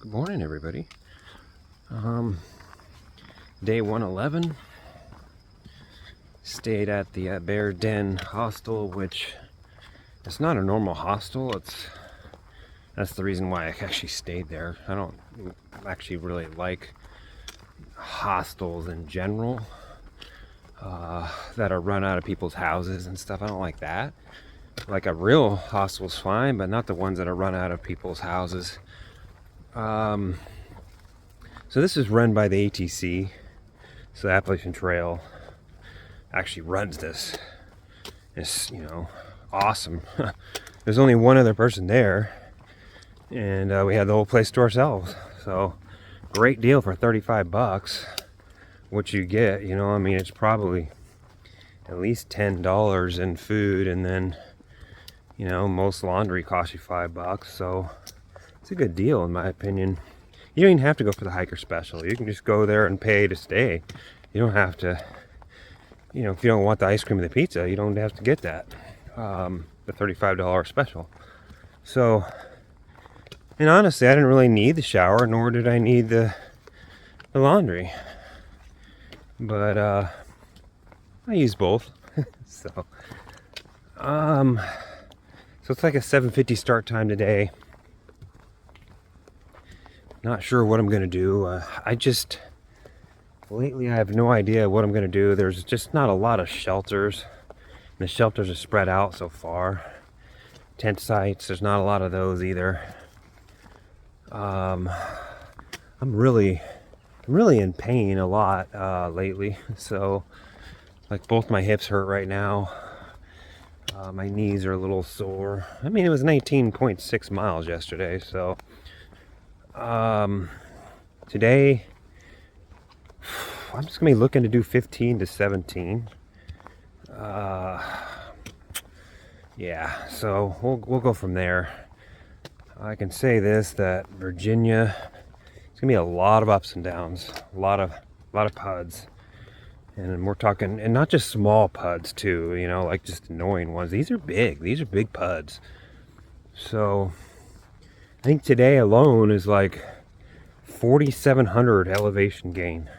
Good morning, everybody. Day 111. Stayed at the Bear Den hostel, which it's not a normal hostel. That's the reason why I actually stayed there. I don't actually really like hostels in general that are run out of people's houses and stuff. I don't like that. Like a real hostel's fine, but not the ones that are run out of people's houses. So this is run by the ATC. So the Appalachian Trail actually runs this. It's, awesome. There's only one other person there, and we had the whole place to ourselves. So great deal for $35. What you get, it's probably at least $10 in food, and then, most laundry costs you $5. So it's a good deal in my opinion. You don't even have to go for the hiker special. You can just go there and pay to stay. You don't have to, if you don't want the ice cream and the pizza, you don't have to get that. The $35 special. So, and honestly, I didn't really need the shower, nor did I need the laundry. But I use both. So it's like a 7:50 start time today. Not sure what I'm gonna do. Lately I have no idea what I'm gonna do. There's just not a lot of shelters. The shelters are spread out so far. Tent sites, there's not a lot of those either. I'm really in pain a lot lately. So, like, both my hips hurt right now. My knees are a little sore. I mean, it was 19.6 miles yesterday, so today I'm just gonna be looking to do 15 to 17. Yeah, so we'll go from there. I can say this, that Virginia, it's gonna be a lot of ups and downs, a lot of PUDs, and we're talking, and not just small PUDs too, like just annoying ones. These are big PUDs. So I think today alone is like 4,700 elevation gain.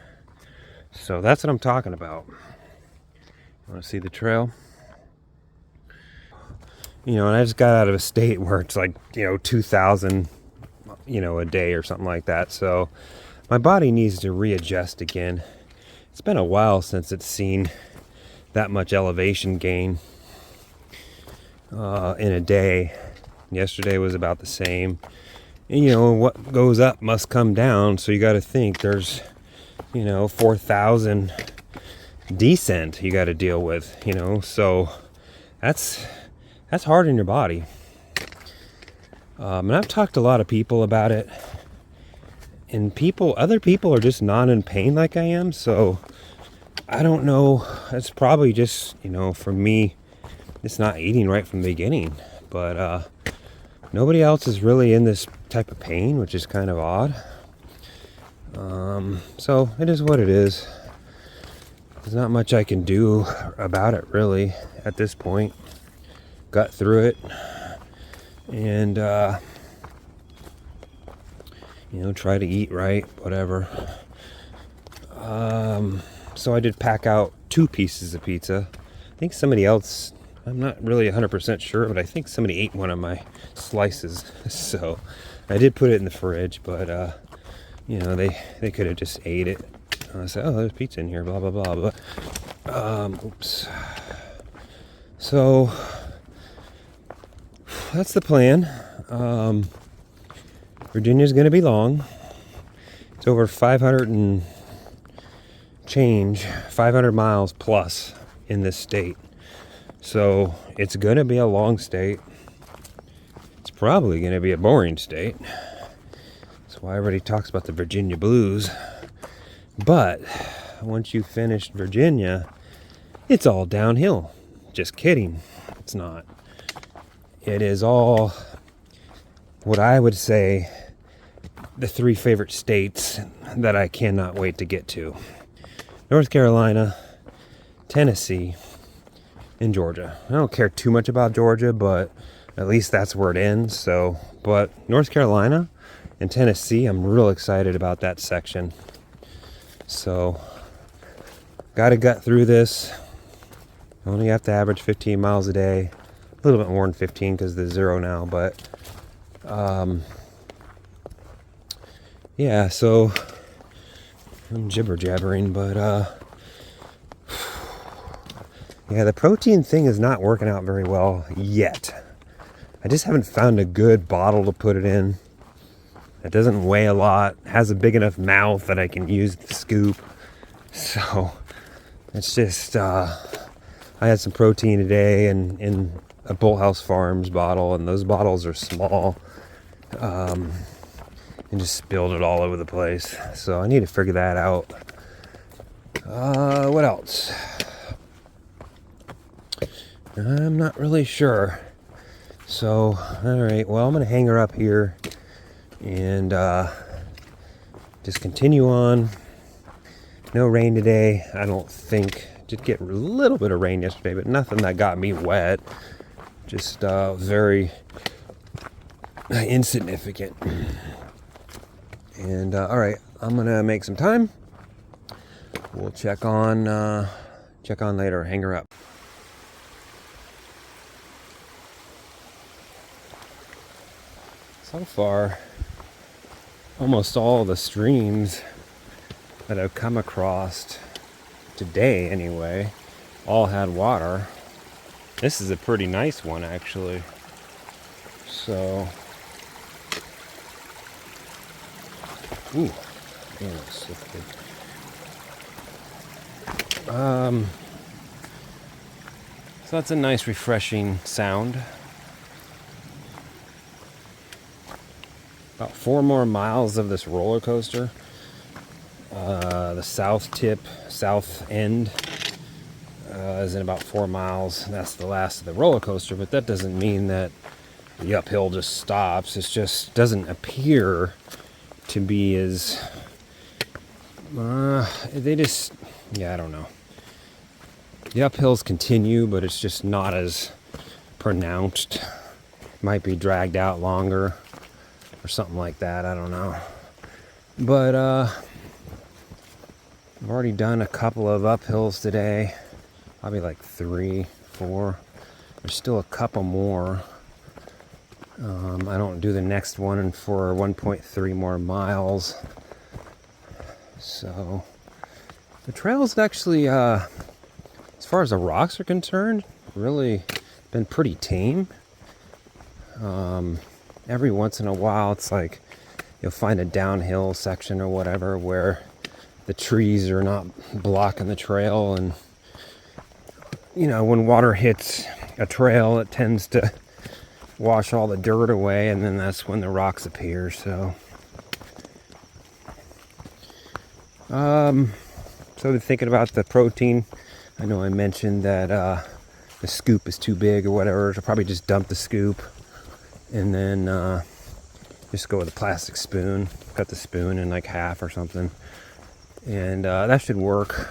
So that's what I'm talking about. You want to see the trail? And I just got out of a state where it's like, 2,000, a day or something like that. So my body needs to readjust again. It's been a while since it's seen that much elevation gain in a day. Yesterday was about the same. And what goes up must come down. So you got to think there's, 4,000 descent you got to deal with, so that's hard on your body. And I've talked to a lot of people about it, and other people are just not in pain like I am. So I don't know. It's probably just, for me, it's not eating right from the beginning, but nobody else is really in this type of pain, which is kind of odd. So it is what it is. There's not much I can do about it really at this point. Got through it, and try to eat right, whatever. So I did pack out 2 pieces of pizza. I think somebody else, I'm not really 100% sure, but I think somebody ate one of my slices. So I did put it in the fridge, but they could have just ate it. I said, oh, there's pizza in here, blah blah blah. But oops. So that's the plan. Virginia's going to be long. It's over 500 and change, 500 miles plus in this state. So it's going to be a long state. It's probably going to be a boring state. That's why everybody talks about the Virginia blues. But once you finish Virginia, it's all downhill. Just kidding. It's not. It is all what I would say the 3 favorite states that I cannot wait to get to. North Carolina, Tennessee, and Georgia. I don't care too much about Georgia, but at least that's where it ends. So, but North Carolina in Tennessee. I'm real excited about that section. So, got to gut through this. Only have to average 15 miles a day. A little bit more than 15 because there's 0 now, but yeah, so I'm jibber jabbering, but yeah, the protein thing is not working out very well yet. I just haven't found a good bottle to put it in. It doesn't weigh a lot, has a big enough mouth that I can use the scoop. So it's just I had some protein today in a Bolthouse Farms bottle, and those bottles are small, and just spilled it all over the place. So I need to figure that out. What else? I'm not really sure. So, alright, well, I'm going to hang her up here and just continue on. No rain today, I don't think. Did get a little bit of rain yesterday, but nothing that got me wet. Just very insignificant. And alright, I'm going to make some time. We'll check on later. Hang her up. So far, almost all the streams that I've come across today, anyway, all had water. This is a pretty nice one, actually. So, ooh, man, that's so good. So that's a nice, refreshing sound. About 4 more miles of this roller coaster. The south end is in about 4 miles. That's the last of the roller coaster, but that doesn't mean that the uphill just stops. It just doesn't appear to be as I don't know. The uphills continue, but it's just not as pronounced. Might be dragged out longer or something like that. I don't know. But I've already done a couple of uphills today. Probably like 3, 4. There's still a couple more. I don't do the next one for 1.3 more miles. So the trail's actually, as far as the rocks are concerned, really been pretty tame. Every once in a while, it's like you'll find a downhill section or whatever where the trees are not blocking the trail, and you know, when water hits a trail, it tends to wash all the dirt away, and then that's when the rocks appear. So so thinking about the protein, I know I mentioned that the scoop is too big or whatever. I'll probably just dump the scoop and then just go with a plastic spoon. Cut the spoon in like half or something, and that should work.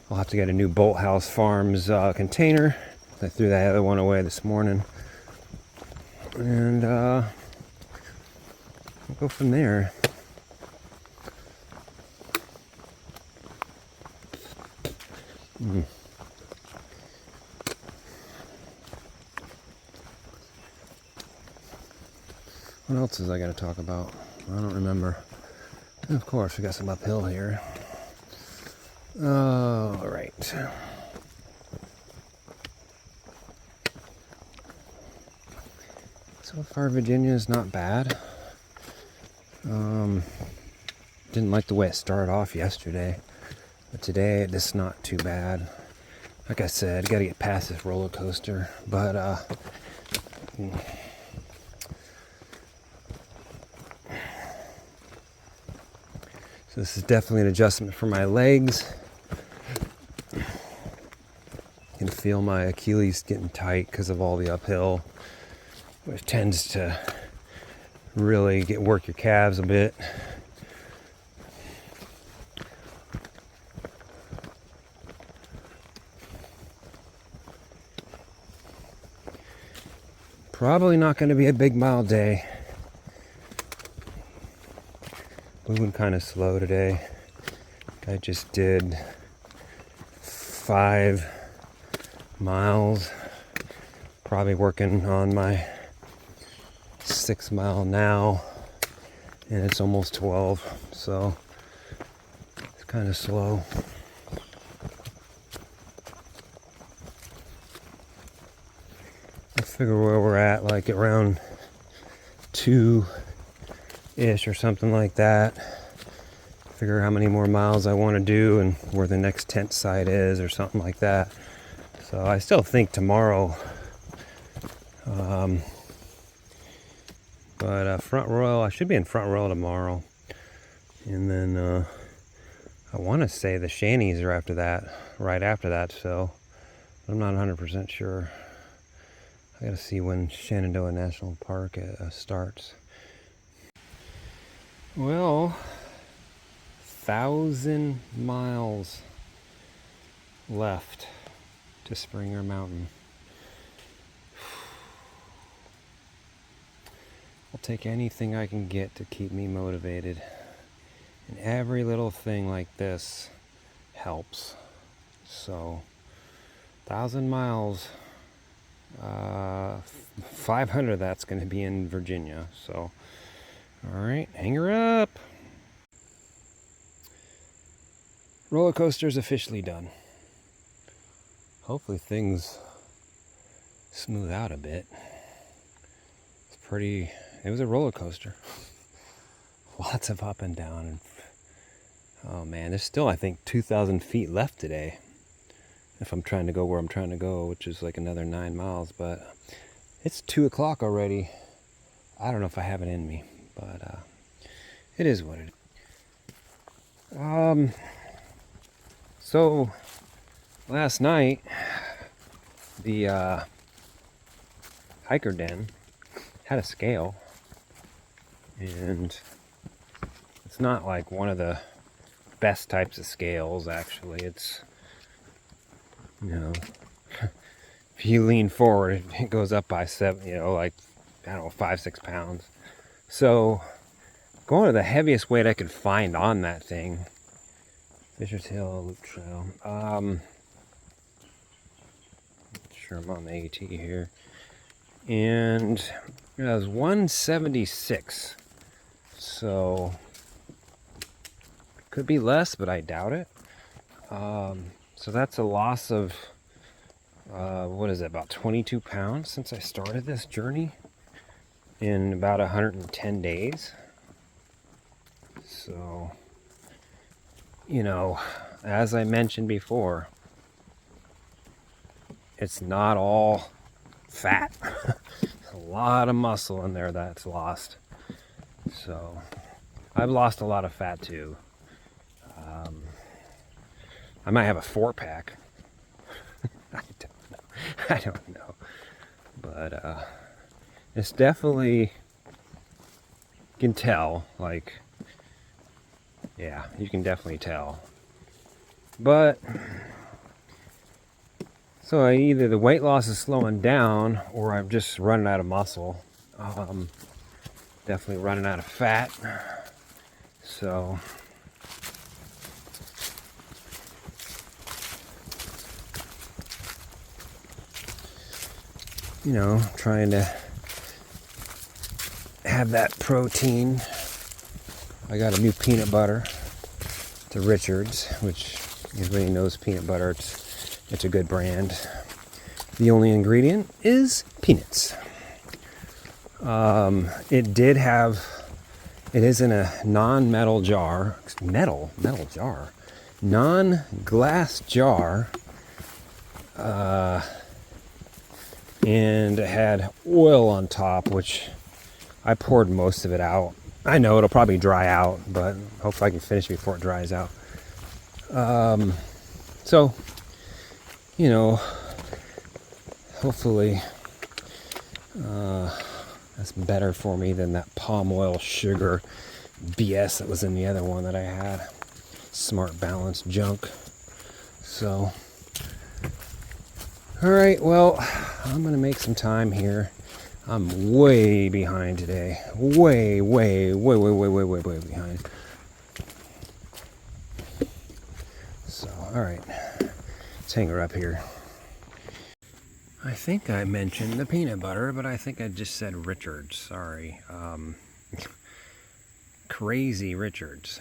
I'll have to get a new Bolthouse Farms container. I threw that other one away this morning, and we'll go from there. What else is I got to talk about? I don't remember. And of course, we got some uphill here. All right. So far, Virginia is not bad. Didn't like the way it started off yesterday, but today it's not too bad. Like I said, got to get past this roller coaster, but so this is definitely an adjustment for my legs. You can feel my Achilles getting tight because of all the uphill, which tends to really work your calves a bit. Probably not going to be a big mile day. moving kind of slow today. I just did 5 miles, probably working on my 6 mile now, and it's almost 12, so it's kind of slow. I figure where we're at, like around 2-ish or something like that. Figure how many more miles I want to do and where the next tent site is or something like that. So I still think tomorrow, but Front Royal, I should be in Front Royal tomorrow. And then I want to say the Shanties are after that, right after that, so I'm not 100% sure. I gotta see when Shenandoah National Park starts. Well, 1,000 miles left to Springer Mountain. I'll take anything I can get to keep me motivated. And every little thing like this helps. So, 1,000 miles, 500 of that's going to be in Virginia. So, alright, hang her up. Roller coaster's officially done. Hopefully things smooth out a bit. It was a roller coaster. Lots of up and down. And, oh man, there's still, I think, 2,000 feet left today. If I'm trying to go where I'm trying to go, which is like another 9 miles. But it's 2 o'clock already. I don't know if I have it in me, but it is what it is. So last night, the hiker den had a scale, and it's not like one of the best types of scales. Actually, it's, if you lean forward, it goes up by 7, like, I don't know, 5-6 pounds. So going to the heaviest weight I could find on that thing, Fisher's Hill Loop Trail. Not sure I'm on the AT here. And it was 176. So could be less, but I doubt it. So that's a loss of, what is it, about 22 pounds since I started this journey in about 110 days. So, as I mentioned before, it's not all fat. A lot of muscle in there that's lost. So, I've lost a lot of fat too. I might have a 4-pack. I don't know. But it's definitely, you can tell, like, yeah, you can definitely tell. But so either the weight loss is slowing down, or I'm just running out of muscle. Definitely running out of fat. So trying to have that protein. I got a new peanut butter to Richard's, which everybody knows peanut butter. It's a good brand. The only ingredient is peanuts. It is in a non-metal jar, metal jar, non-glass jar, and it had oil on top, which I poured most of it out. I know it'll probably dry out, but hopefully I can finish before it dries out. So, hopefully that's better for me than that palm oil sugar BS that was in the other one that I had. Smart Balance junk. So, alright, well, I'm going to make some time here. I'm way behind today. Way behind. All right, let's hang her up here. I think I mentioned the peanut butter, but I think I just said Richards. Sorry. Crazy Richards.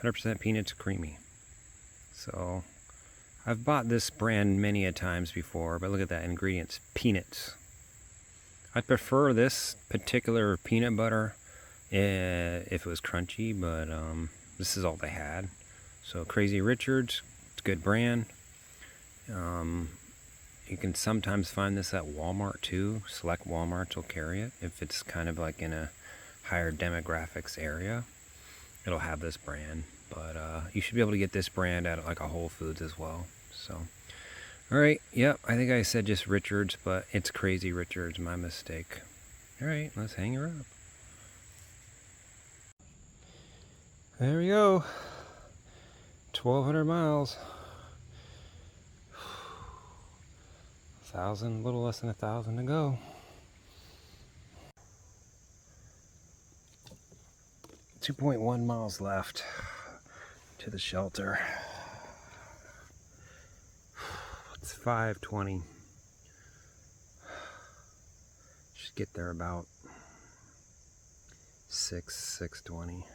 100% peanuts, creamy. So I've bought this brand many a times before, but look at that, ingredients, peanuts. I prefer this particular peanut butter if it was crunchy, but this is all they had. So Crazy Richards, it's a good brand. You can sometimes find this at Walmart too. Select Walmarts will carry it. If it's kind of like in a higher demographics area, it'll have this brand. But you should be able to get this brand at like a Whole Foods as well. So, all right, yep, I think I said just Richards, but it's Crazy Richards, my mistake. All right, let's hang her up. There we go. 1,200 miles. 1,000, a little less than 1,000 to go. .1 miles left to the shelter. It's 5:20. Should get there about 6:20.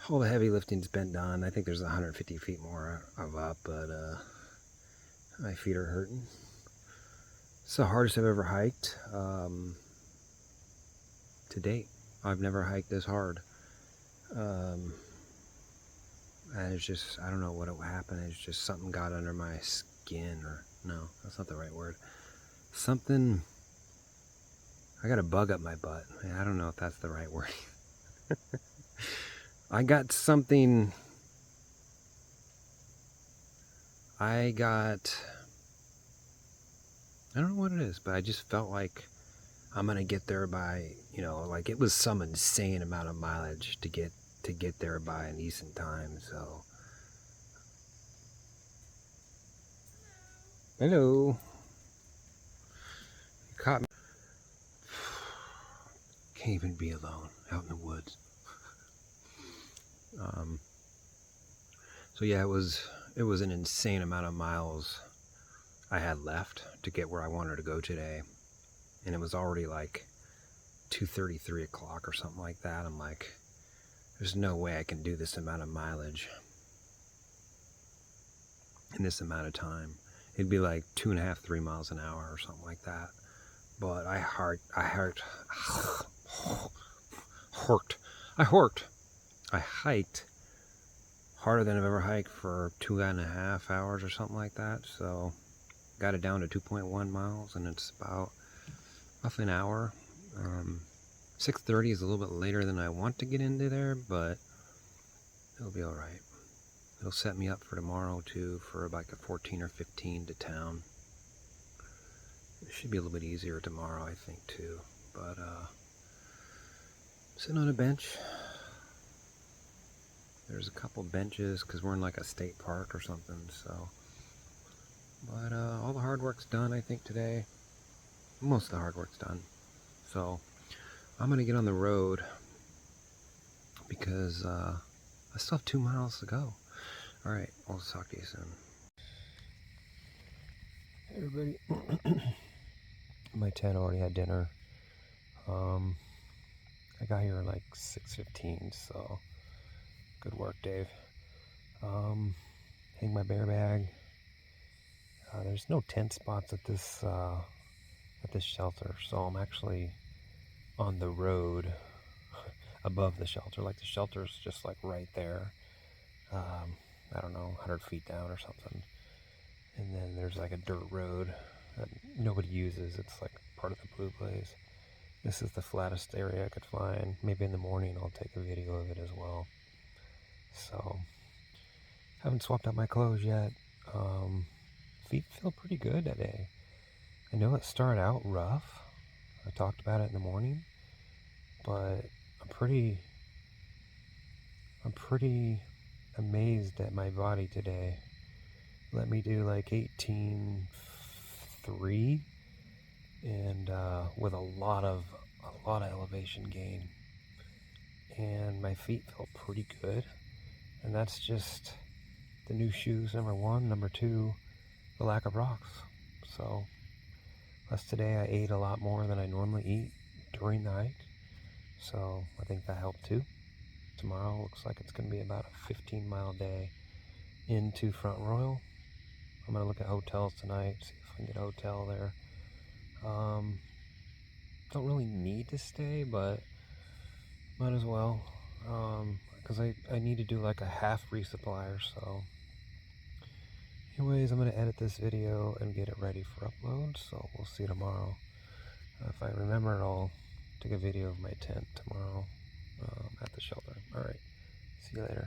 All the heavy lifting's been done. I think there's 150 feet more of up, but my feet are hurting. It's the hardest I've ever hiked to date. I've never hiked this hard. And it's just, I don't know what happened. It's just something got under my skin, or no, that's not the right word. Something, I got a bug up my butt. I don't know if that's the right word. I got something, I don't know what it is, but I just felt like I'm gonna get there by, like it was some insane amount of mileage to get there by a decent time. So, hello, you caught me. Can't even be alone out in the woods. So yeah, it was an insane amount of miles I had left to get where I wanted to go today, and it was already like 2:30, 3 o'clock or something like that. I'm like, there's no way I can do this amount of mileage in this amount of time. It'd be like 2.5, 3 miles an hour or something like that. But I hiked harder than I've ever hiked for 2.5 hours or something like that. So got it down to 2.1 miles, and it's about roughly an hour. 6:30 is a little bit later than I want to get into there, but it'll be all right. It'll set me up for tomorrow too, for like a 14 or 15 to town. It should be a little bit easier tomorrow, I think, too. But sitting on a bench. There's a couple benches because we're in like a state park or something. So, but all the hard work's done, I think, today. Most of the hard work's done. So I'm gonna get on the road because I still have 2 miles to go. All right, I'll talk to you soon. Hey everybody. My tent already had dinner. I got here at like 6:15, so good work, Dave. Hang my bear bag. There's no tent spots at this shelter, so I'm actually on the road above the shelter. Like the shelter's just like right there. I don't know, 100 feet down or something. And then there's like a dirt road that nobody uses. It's like part of the Blue Blaze. This is the flattest area I could find. Maybe in the morning I'll take a video of it as well. So, haven't swapped out my clothes yet. Feet feel pretty good today. I know it started out rough. I talked about it in the morning, but I'm pretty amazed at my body today. Let me do like 18.3, and with a lot of elevation gain, and my feet felt pretty good. And that's just the new shoes, number one. Number two, the lack of rocks. So, plus today I ate a lot more than I normally eat during the hike. So I think that helped too. Tomorrow looks like it's going to be about a 15-mile day into Front Royal. I'm going to look at hotels tonight, see if I can get a hotel there. Don't really need to stay, but might as well. Because I need to do like a half resupply or so. Anyways, I'm going to edit this video and get it ready for upload, so we'll see tomorrow. If I remember, I'll take a video of my tent tomorrow at the shelter. Alright, see you later.